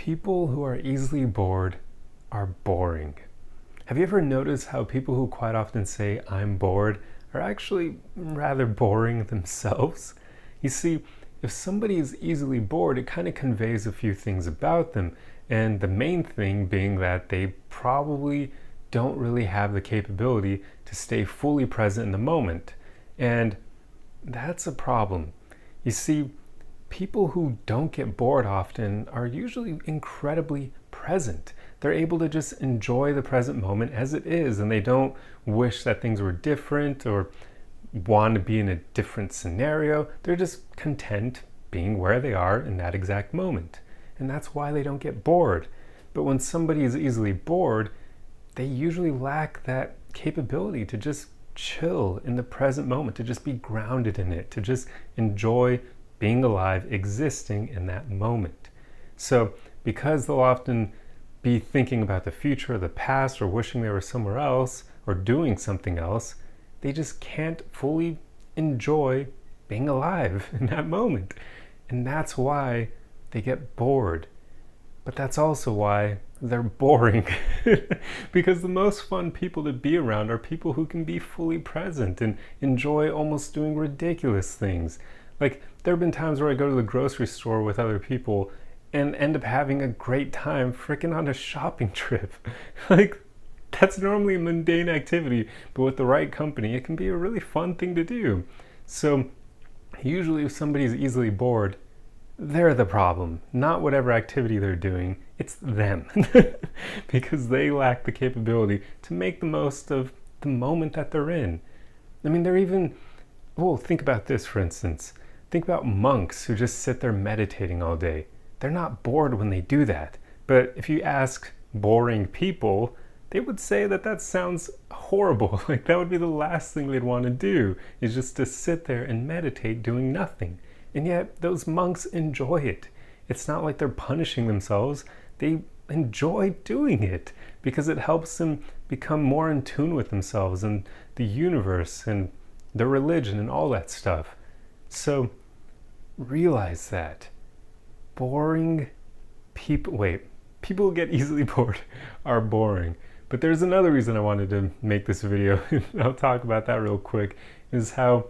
People who are easily bored are boring. Have you ever noticed how people who quite often say, "I'm bored," are actually rather boring themselves? You see, if somebody is easily bored, it kind of conveys a few things about them, and the main thing being that they probably don't really have the capability to stay fully present in the moment. And that's a problem. You see, people who don't get bored often are usually incredibly present. They're able to just enjoy the present moment as it is, and they don't wish that things were different or want to be in a different scenario. They're just content being where they are in that exact moment. And that's why they don't get bored. But when somebody is easily bored, they usually lack that capability to just chill in the present moment, to just be grounded in it, to just enjoy being alive, existing in that moment. So because they'll often be thinking about the future or the past or wishing they were somewhere else or doing something else, they just can't fully enjoy being alive in that moment. And that's why they get bored. But that's also why they're boring. Because the most fun people to be around are people who can be fully present and enjoy almost doing ridiculous things. Like, there have been times where I go to the grocery store with other people and end up having a great time freaking on a shopping trip. Like, that's normally a mundane activity, but with the right company, it can be a really fun thing to do. So, usually if somebody's easily bored, they're the problem, not whatever activity they're doing. It's them. Because they lack the capability to make the most of the moment that they're in. I mean, they're even, well, think about this for instance. Think about monks who just sit there meditating all day. They're not bored when they do that. But if you ask boring people, they would say that that sounds horrible. Like, that would be the last thing they'd want to do, is just to sit there and meditate doing nothing. And yet those monks enjoy it. It's not like they're punishing themselves. They enjoy doing it because it helps them become more in tune with themselves and the universe and their religion and all that stuff. So realize that boring people, people who get easily bored are boring. But there's another reason I wanted to make this video, I'll talk about that real quick, is how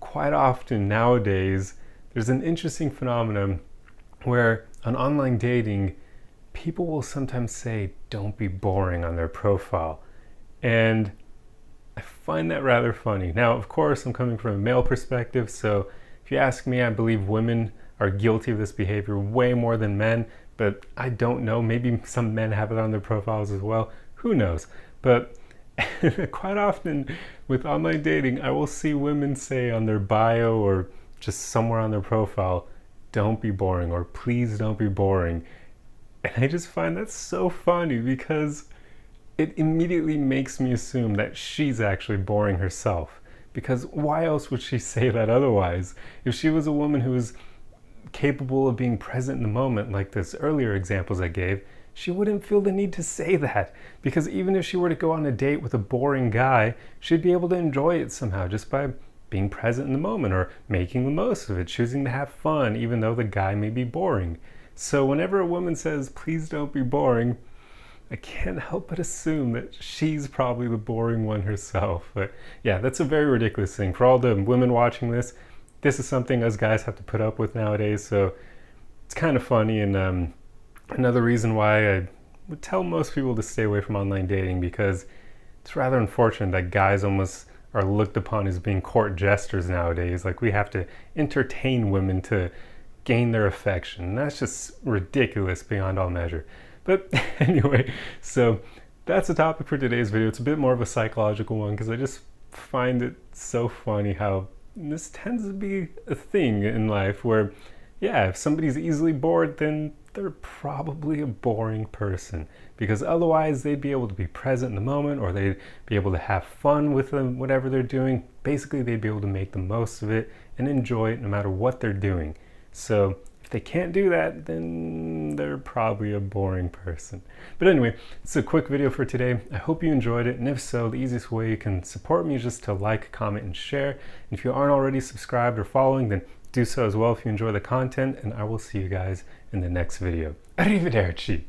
quite often nowadays there's an interesting phenomenon where on online dating, people will sometimes say, "Don't be boring" on their profile. And I find that rather funny. Now, of course, I'm coming from a male perspective, so if you ask me, I believe women are guilty of this behavior way more than men, but I don't know. Maybe some men have it on their profiles as well. Who knows? But quite often with online dating, I will see women say on their bio or just somewhere on their profile, "Don't be boring," or "Please don't be boring." And I just find that so funny because it immediately makes me assume that she's actually boring herself. Because why else would she say that otherwise? If she was a woman who was capable of being present in the moment, like this earlier examples I gave, she wouldn't feel the need to say that. Because even if she were to go on a date with a boring guy, she'd be able to enjoy it somehow just by being present in the moment or making the most of it, choosing to have fun even though the guy may be boring. So whenever a woman says, "Please don't be boring," I can't help but assume that she's probably the boring one herself. But yeah, that's a very ridiculous thing. For all the women watching this, this is something us guys have to put up with nowadays. So it's kind of funny, and another reason why I would tell most people to stay away from online dating, because it's rather unfortunate that guys almost are looked upon as being court jesters nowadays. Like, we have to entertain women to gain their affection. And that's just ridiculous beyond all measure. But anyway, so that's the topic for today's video. It's a bit more of a psychological one because I just find it so funny how this tends to be a thing in life where, yeah, if somebody's easily bored, then they're probably a boring person, because otherwise they'd be able to be present in the moment, or they'd be able to have fun with them, whatever they're doing. Basically, they'd be able to make the most of it and enjoy it no matter what they're doing. So if they can't do that, then they're probably a boring person. But anyway, it's a quick video for today. I hope you enjoyed it, and if so, the easiest way you can support me is just to like, comment, and share. And if you aren't already subscribed or following, then Do so as well if you enjoy the content, and I will see you guys in the next video. Arrivederci!